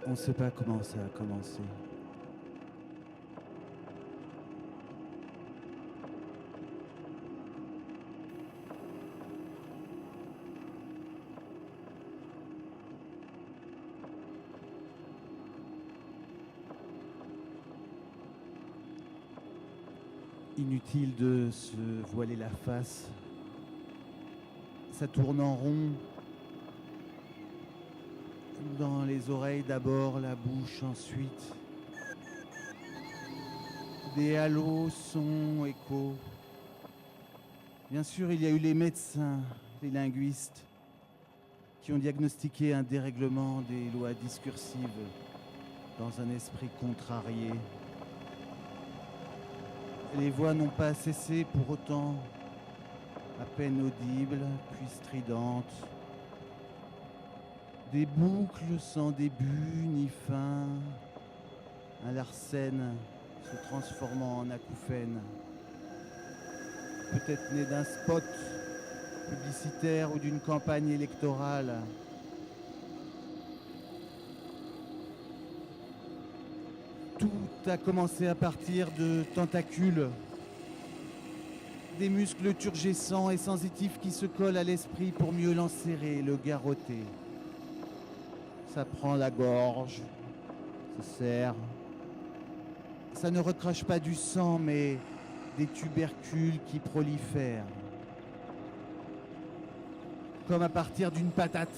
On ne sait pas comment ça a commencé. Inutile de se voiler la face. Ça tourne en rond. Dans les oreilles d'abord, la bouche ensuite. Des halos, sons, échos. Bien sûr, il y a eu les médecins, les linguistes, qui ont diagnostiqué un dérèglement des lois discursives dans un esprit contrarié. Les voix n'ont pas cessé pour autant, à peine audibles, puis stridentes. Des boucles sans début ni fin, un Larsen se transformant en acouphène. Peut-être né d'un spot publicitaire ou d'une campagne électorale. Tout a commencé à partir de tentacules, des muscles turgescents et sensitifs qui se collent à l'esprit pour mieux l'enserrer, le garrotter. Ça prend la gorge, ça serre. Ça ne recrache pas du sang, mais des tubercules qui prolifèrent. Comme à partir d'une patate.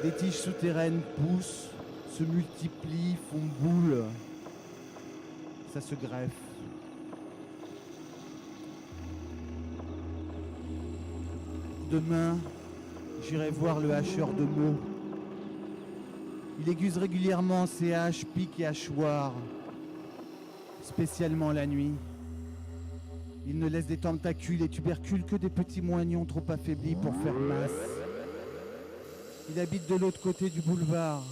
Des tiges souterraines poussent, se multiplient, font boule. Ça se greffe. Demain, j'irai voir le hacheur de mots. Il aiguise régulièrement ses haches, piques et hachoirs, spécialement la nuit. Il ne laisse des tentacules et tubercules que des petits moignons trop affaiblis pour faire masse. Il habite de l'autre côté du boulevard,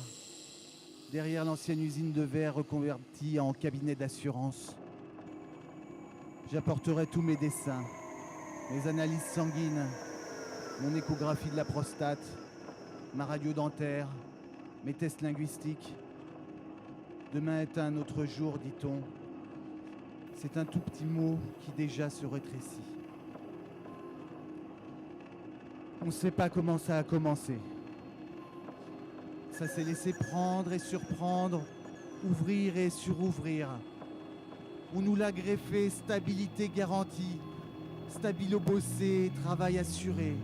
derrière l'ancienne usine de verre reconvertie en cabinet d'assurance. J'apporterai tous mes dessins, mes analyses sanguines, mon échographie de la prostate, ma radio dentaire, mes tests linguistiques. Demain est un autre jour, dit-on. C'est un tout petit mot qui déjà se rétrécit. On ne sait pas comment ça a commencé. Ça s'est laissé prendre et surprendre, ouvrir et surouvrir. On nous l'a greffé, stabilité garantie, stabilo bossé, travail assuré.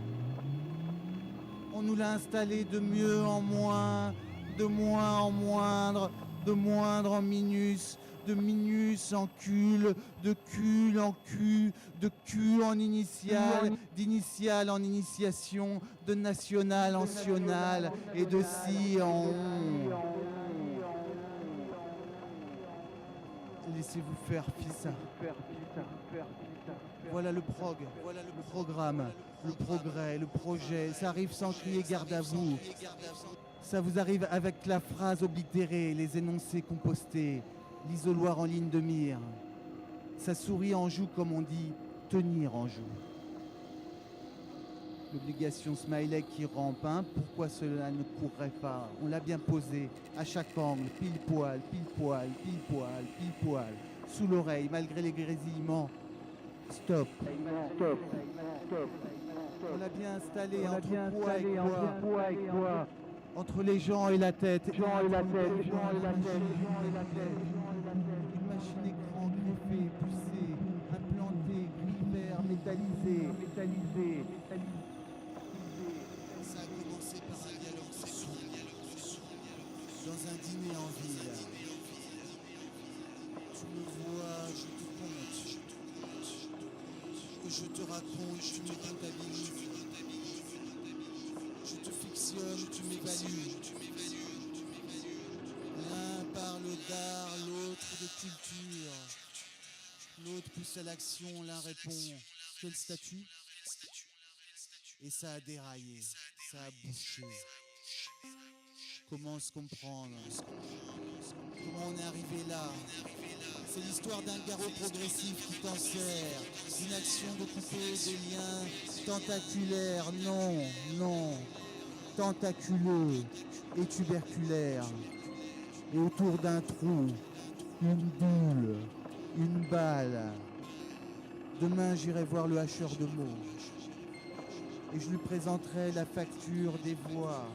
On nous l'a installé de mieux en moins, de moins en moindre, de moindre en minus, de minus en cul, de cul en cul, de cul en initial, d'initial en initiation, de national en sional et de si en on. Laissez-vous faire, fils. Voilà le programme, le progrès, le projet. Ça arrive sans crier garde à vous. Ça vous arrive avec la phrase oblitérée, les énoncés compostés, l'isoloir en ligne de mire. Ça sourit en joue comme on dit, tenir en joue. L'obligation smiley qui rampe, hein, pourquoi cela ne courrait pas? On l'a bien posé, à chaque angle, pile poil, pile poil, pile poil, pile poil, sous l'oreille, malgré les grésillements. Stop. Stop. Stop. On l'a bien installé entre poids et quoi? Entre les gens et la tête. Une machine écran greffée, poussée, implantée, gris vert, métallisé. Ça a commencé par un dialogue dans un dîner en ville. Tu me vois, je te compte. Je te raconte, tu me comptabilises. Je te fictionne, tu m'évalues. L'un parle d'art, l'autre de culture. L'autre pousse à l'action, l'un répond. Quel statut? Et ça a déraillé, ça a bouché. Comment se comprendre? Comment on est arrivé là? C'est l'histoire d'un garrot progressif qui t'enserre, d'une action de couper des liens tentaculaires. Non, non. tentaculeux et tuberculaire. Et autour d'un trou, une boule, une balle. Demain, j'irai voir le hacheur de mots. Et je lui présenterai la facture des voix.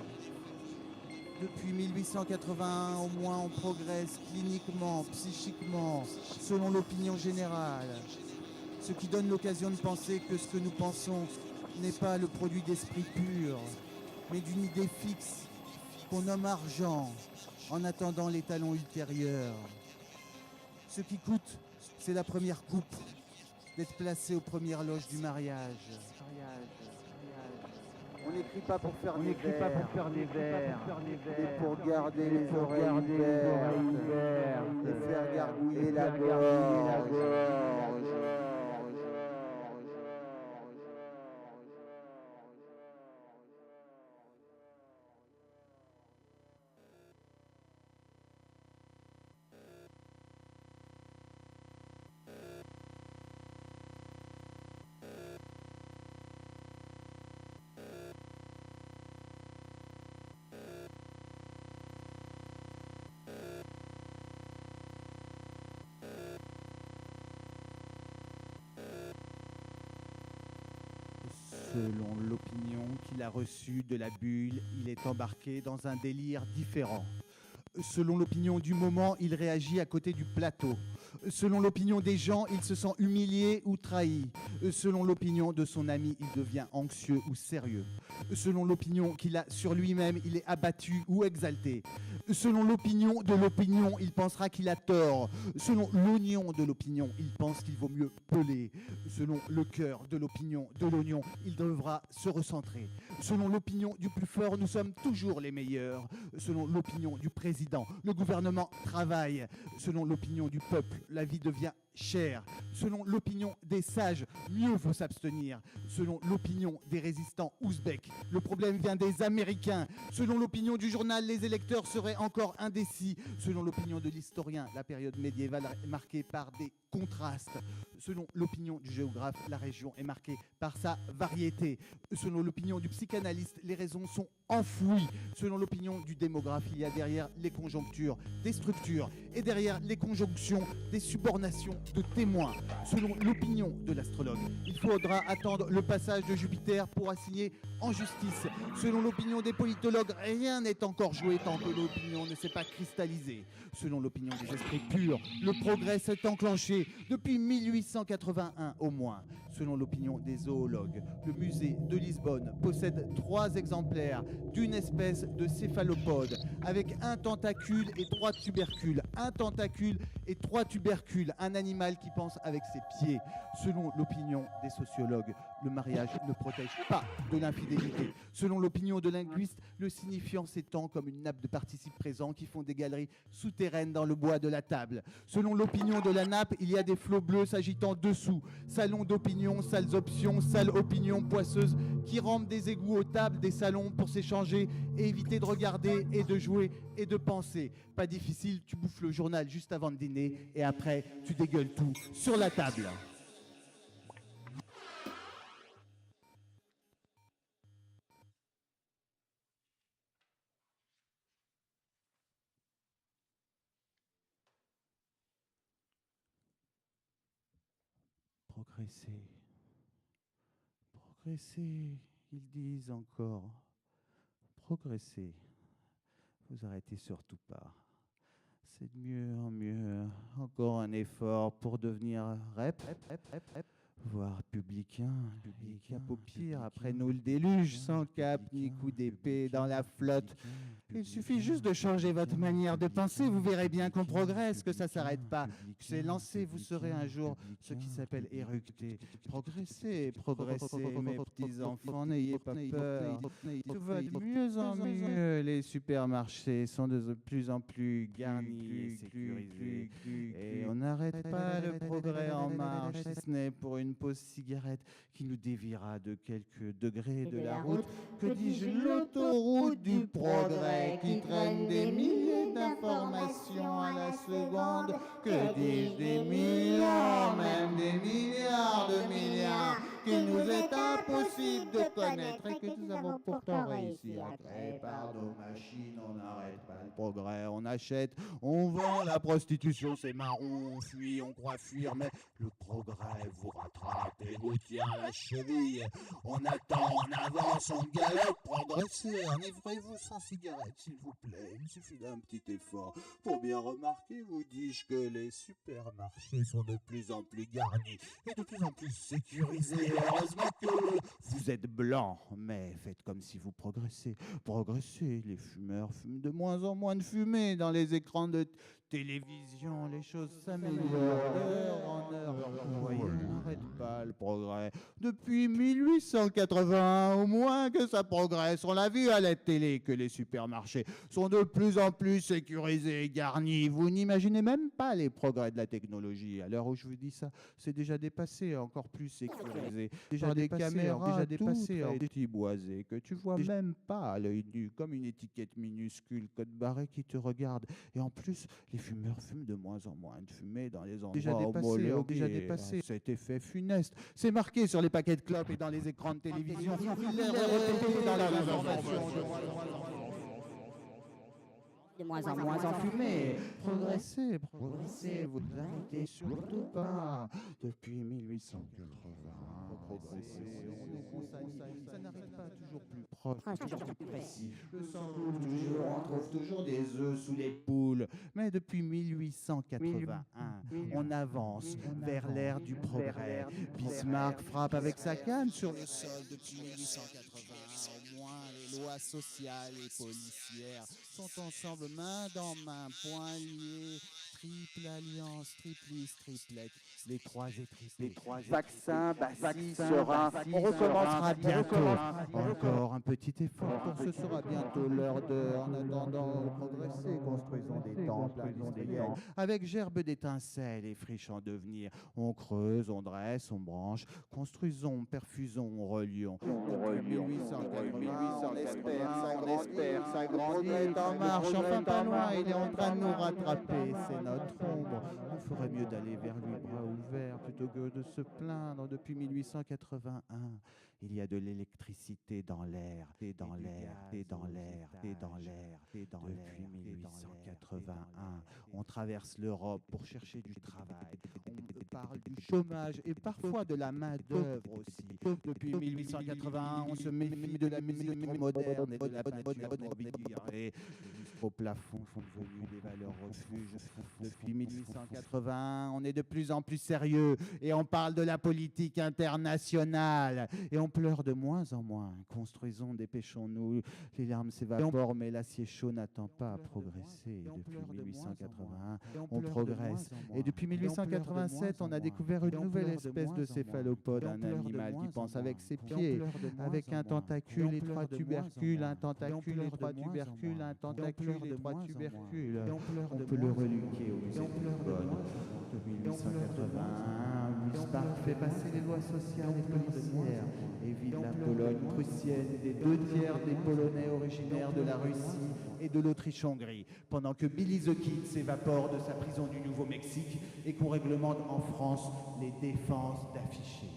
Depuis 1881, au moins, on progresse cliniquement, psychiquement, selon l'opinion générale. Ce qui donne l'occasion de penser que ce que nous pensons n'est pas le produit d'esprit pur, mais d'une idée fixe qu'on nomme argent, en attendant l'étalon ultérieur. Ce qui coûte, c'est la première coupe, d'être placé aux premières loges du mariage. On n'écrit pas pour faire des vers, mais pour garder les oreilles ouvertes et faire gargouiller la gorge. Selon l'opinion qu'il a reçue de la bulle, il est embarqué dans un délire différent. Selon l'opinion du moment, il réagit à côté du plateau. Selon l'opinion des gens, il se sent humilié ou trahi. Selon l'opinion de son ami, il devient anxieux ou sérieux. Selon l'opinion qu'il a sur lui-même, il est abattu ou exalté. Selon l'opinion de l'opinion, il pensera qu'il a tort. Selon l'oignon de l'opinion, il pense qu'il vaut mieux peler. Selon le cœur de l'opinion de l'oignon, il devra se recentrer. Selon l'opinion du plus fort, nous sommes toujours les meilleurs. Selon l'opinion du président, le gouvernement travaille. Selon l'opinion du peuple, la vie devient chère. Selon l'opinion des sages, mieux vaut s'abstenir. Selon l'opinion des résistants ouzbeks, le problème vient des Américains. Selon l'opinion du journal, les électeurs seraient encore indécis. Selon l'opinion de l'historien, la période médiévale est marquée par des contrastes. Selon l'opinion du géographe, la région est marquée par sa variété. Selon l'opinion du psychanalyste, les raisons sont enfouies. Selon l'opinion du démographe, il y a derrière les conjonctures des structures et derrière les conjonctions des subornations de témoins. Selon l'opinion de l'astrologue, il faudra attendre le passage de Jupiter pour assigner en justice. Selon l'opinion des politologues, rien n'est encore joué tant que l'opinion ne s'est pas cristallisée. Selon l'opinion des esprits purs, le progrès s'est enclenché depuis 1881 au moins. Selon l'opinion des zoologues, le musée de Lisbonne possède 3 exemplaires d'une espèce de céphalopode avec un tentacule et 3 tubercules. Un tentacule et 3 tubercules, un animal qui pense avec ses pieds. Selon l'opinion des sociologues, le mariage ne protège pas de l'infidélité. Selon l'opinion de linguistes, le signifiant s'étend comme une nappe de participes présents qui font des galeries souterraines dans le bois de la table. Selon l'opinion de la nappe, il y a des flots bleus s'agitant dessous. Salon d'opinion, salles options, salles opinion poisseuses qui rampent des égouts aux tables des salons pour s'échanger et éviter de regarder et de jouer et de penser. Pas difficile, tu bouffes le journal juste avant de dîner et après tu dégueules tout sur la table. Progresser, progresser, ils disent encore. Progresser, vous arrêtez surtout pas. C'est de mieux en mieux. Encore un effort pour devenir rep, voire publicain. Et cap au pire, après nous le déluge, sans cap ni coup d'épée dans la flotte. Il suffit juste de changer votre manière de penser, vous verrez bien qu'on progresse, que ça s'arrête pas. C'est lancé, vous serez un jour ce qui s'appelle éructer. Progressez, progressez, mes petits-enfants, n'ayez pas peur. Tout va de mieux en mieux. Les supermarchés sont de plus en plus garnis et sécurisés. Et on n'arrête pas le progrès en marche, si ce n'est pour une pause cigarette qui nous déviera de quelques degrés de la route. Que dis-je, l'autoroute du progrès qui traîne des milliers d'informations à la seconde. Que dis-je, des millions, même des milliards de milliards qu'il nous est impossible de connaître. reconnaître que nous avons pourtant réussi à créer par nos machines. On n'arrête pas le progrès, on achète, on vend la prostitution, c'est marron, on fuit, on croit fuir, mais le progrès vous rattrape et vous tient la cheville. On attend, on avance, on galette, progressez, enivrez-vous sans cigarette, s'il vous plaît. Il suffit d'un petit effort pour bien remarquer, vous dis-je, que les supermarchés sont de plus en plus garnis et de plus en plus sécurisés. Heureusement que vous êtes blanc, mais faites comme si vous progressez. Progressez, les fumeurs fument de moins en moins de fumée dans les écrans de télévision, les choses s'améliorent d'heure en heure. Vous voyez, on n'arrête pas le progrès. Depuis 1881, au moins que ça progresse. On l'a vu à la télé que les supermarchés sont de plus en plus sécurisés et garnis. Vous n'imaginez même pas les progrès de la technologie. À l'heure où je vous dis ça, c'est déjà dépassé, encore plus sécurisé. Déjà des caméras, déjà dépassé, boisées, que tu vois même pas à l'œil nu, comme une étiquette minuscule, code barré qui te regarde. Et en plus, les fumeurs fument de moins en moins de fumée dans les endroits homologués. Déjà dépassé. Cet effet funeste, c'est marqué sur les paquets de clopes et dans les écrans de télévision. Il est répété dans les informations. De moins en moins enfumé. Progressez, progressez, vous n'arrêtez surtout pas. Depuis 1880, progressez, ça n'arrête pas, toujours plus proche, toujours plus précis. Le sang coule toujours, on trouve toujours des œufs sous les poules. Mais depuis 1881, on avance vers l'ère du progrès. Bismarck frappe avec sa canne sur le sol depuis 1880. Au moins, les lois sociales et policières sont ensemble main dans main, poings liés, triple alliance, triplice, triplette, les trois étripés. Vaccin, bacille, sera, on recommencera bientôt. Encore un petit effort, pour ce sera bientôt l'heure de, en attendant, progresser, construisons des temples industriels, avec gerbes d'étincelles et friches en devenir. On creuse, on dresse, on branche, construisons, perfusons, relions. Depuis 1880, on espère, ça grandit, est en marche, enfin pas loin, il est en train de nous rattraper, c'est notre ombre. On ferait mieux d'aller vers lui bras ouverts plutôt que de se plaindre. Depuis 1881, il y a de l'électricité dans l'air, et dans l'air, et dans l'air, et dans l'air, et dans l'air. Depuis 1881, on traverse l'Europe pour chercher du travail. On parle du chômage et parfois de la main-d'œuvre aussi. Depuis 1881, on se méfie de la musique trop moderne et de la peinture trop figurée. Les au plafond sont devenus des valeurs refuges. Depuis 1880, on est de plus en plus sérieux et on parle de la politique internationale. Et on pleure de moins en moins. Construisons, dépêchons-nous. Les larmes s'évaporent, mais l'acier chaud n'attend pas à progresser. Depuis 1881, on progresse. Et depuis 1887, on a découvert une nouvelle espèce de céphalopode, un animal qui pense avec ses pieds, avec un tentacule et trois tubercules, un tentacule et trois tubercules, un tentacule et trois tubercules. On peut le reluquer au musée de Bonn. De 1881, Bismarck fait passer les lois sociales et policières et vide la Pologne prussienne des 2/3 des Polonais originaires de la Russie et de l'Autriche-Hongrie, pendant que Billy the Kid s'évapore de sa prison du Nouveau-Mexique et qu'on réglemente en France les défenses d'afficher.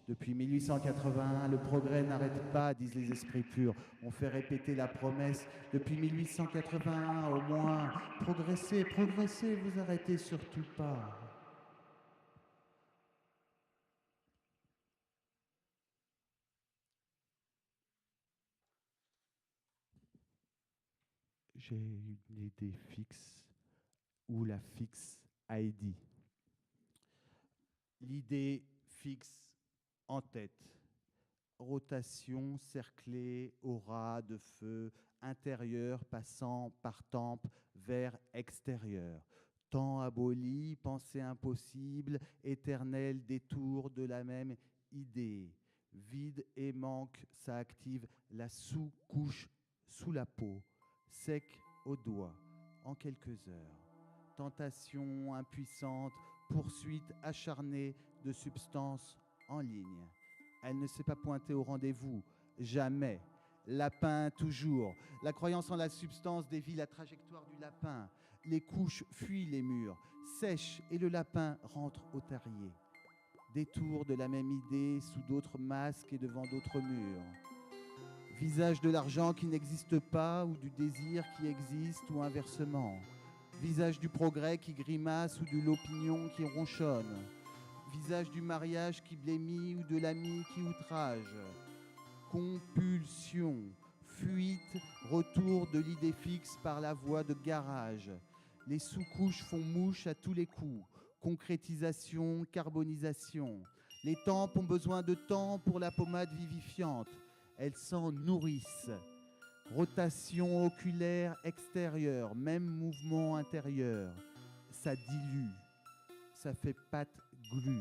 Depuis 1881, le progrès n'arrête pas, disent les esprits purs. On fait répéter la promesse. Depuis 1881, au moins, progressez, progressez, vous arrêtez surtout pas. J'ai une idée fixe, ou la fixe ID. L'idée fixe en tête. Rotation cerclée, aura de feu, intérieur passant par temple vers extérieur. Temps aboli, pensée impossible, éternel détour de la même idée. Vide et manque, ça active la sous-couche sous la peau, sec au doigt, en quelques heures. Tentation impuissante, poursuite acharnée de substances en ligne. Elle ne s'est pas pointée au rendez-vous, jamais. Lapin toujours. La croyance en la substance dévie la trajectoire du lapin. Les couches fuient les murs, sèchent et le lapin rentre au terrier. détour de la même idée sous d'autres masques et devant d'autres murs. Visage de l'argent qui n'existe pas ou du désir qui existe ou inversement. Visage du progrès qui grimace ou de l'opinion qui ronchonne. Visage du mariage qui blêmit ou de l'ami qui outrage. Compulsion, fuite, retour de l'idée fixe par la voie de garage. Les sous-couches font mouche à tous les coups. Concrétisation, carbonisation. Les tempes ont besoin de temps pour la pommade vivifiante. Elles s'en nourrissent. Rotation oculaire extérieure, même mouvement intérieur. Ça dilue. Ça fait pâte glu.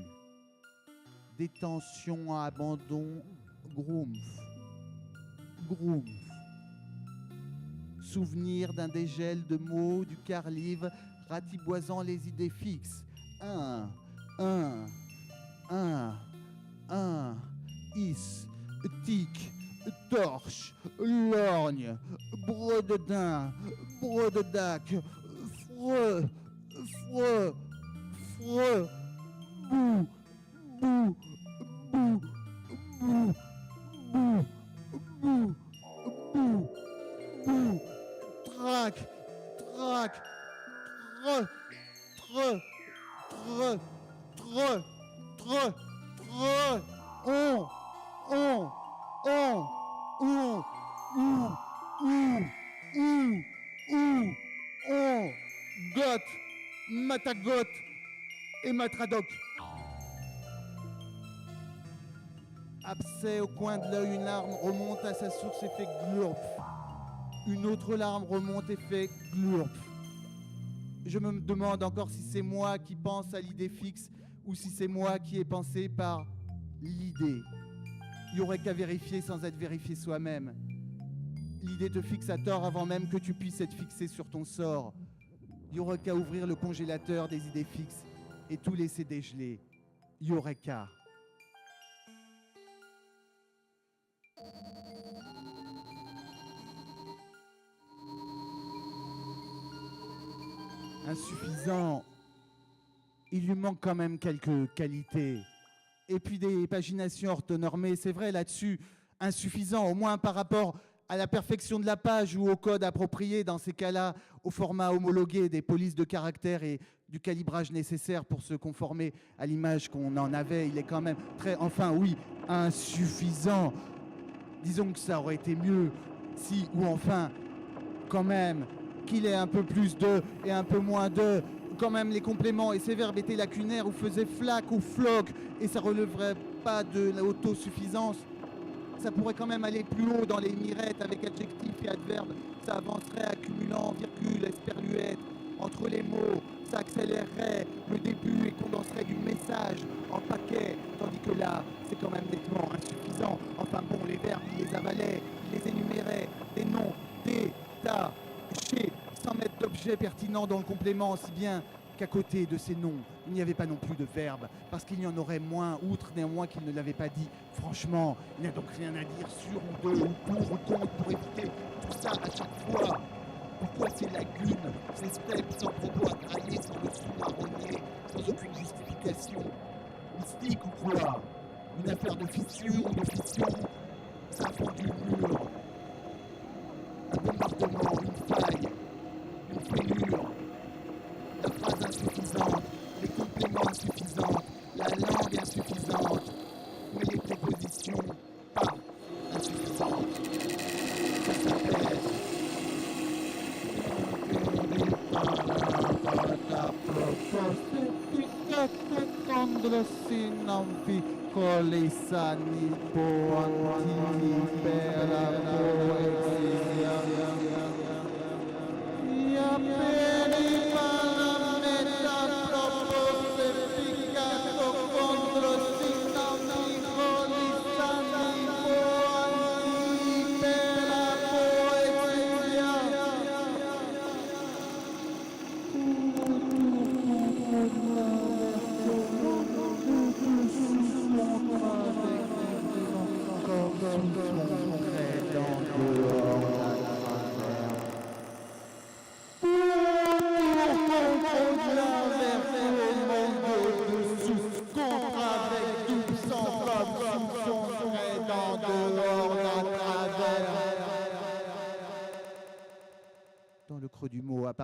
Détention à abandon, groumf. Groumf. Souvenir d'un dégel de mots du quart-livre ratiboisant les idées fixes. Un, is, tic, torche, lorgne, brededin, brededac, freux, bou, bou, bou, bou, bou, bou, bou, bou, trac, got, matagot et matradoc. Abcès au coin de l'œil, une larme remonte à sa source et fait glurp. Une autre larme remonte et fait glurp. Je me demande encore si c'est moi qui pense à l'idée fixe ou si c'est moi qui ai pensé par l'idée. Il n'y aurait qu'à vérifier sans être vérifié soi-même. L'idée te fixe à tort avant même que tu puisses être fixé sur ton sort. Il n'y aurait qu'à ouvrir le congélateur des idées fixes et tout laisser dégeler. Il n'y aurait qu'à. Insuffisant. Il lui manque quand même quelques qualités. Et puis des paginations orthonormées, c'est vrai là-dessus, insuffisant, au moins par rapport à la perfection de la page ou au code approprié, dans ces cas-là, au format homologué des polices de caractère et du calibrage nécessaire pour se conformer à l'image qu'on en avait. Il est quand même très, enfin oui, insuffisant. Disons que ça aurait été mieux si, ou enfin, quand même, qu'il ait un peu plus de et un peu moins de. Quand même, les compléments et ces verbes étaient lacunaires ou faisaient flac ou floc et ça relèverait pas de l'autosuffisance. Ça pourrait quand même aller plus haut dans les mirettes avec adjectifs et adverbes. Ça avancerait accumulant virgule, esperluette entre les mots. Ça accélérerait le début et condenserait du message en paquets. Tandis que là, c'est quand même nettement insuffisant. Enfin bon, les verbes, il les avalait, il les énumérait. Des noms, des, ta, chez, sans mettre d'objet pertinent dans le complément, aussi bien qu'à côté de ces noms, il n'y avait pas non plus de verbe, parce qu'il y en aurait moins, outre néanmoins qu'il ne l'avait pas dit. Franchement, il n'y a donc rien à dire sur ou de, ou pour, ou contre, pour éviter tout ça à chaque fois. Pourquoi ces lagunes, ces steppes sans propos à grailler, sans leçon à renier, sans aucune justification? Mystique ou quoi? Une affaire de fissure ou de fission? Ça fond du mur. Un bombardement, une faille, une fêlure. La phrase insuffisante, les compléments insuffisants, la langue insuffisante, mais les prépositions pas insuffisantes. Ça s'appelle Colisani Poantini per la poesia. Dans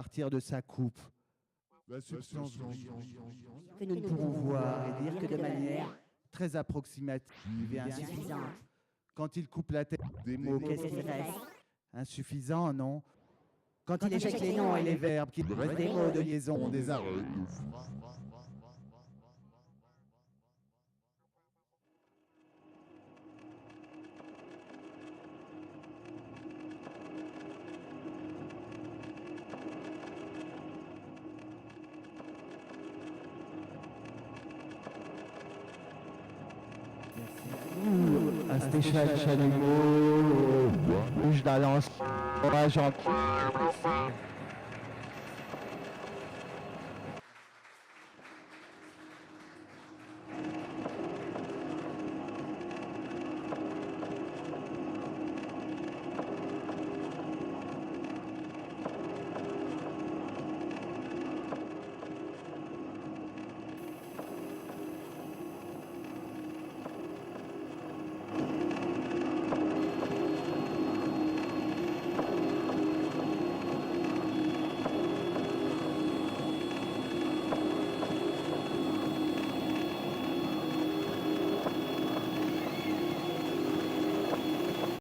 partir de sa coupe. La substance Que nous ne pourrons voir et dire que de manière Très approximative et insuffisante. Quand il coupe la tête, des mots Qu'est-ce qui reste? insuffisants, non? Quand il Quand éjecte les noms et les verbes qui restent des mots de liaison, des arrêts. Un spécial chalumeau, bouge d'Alance, orage en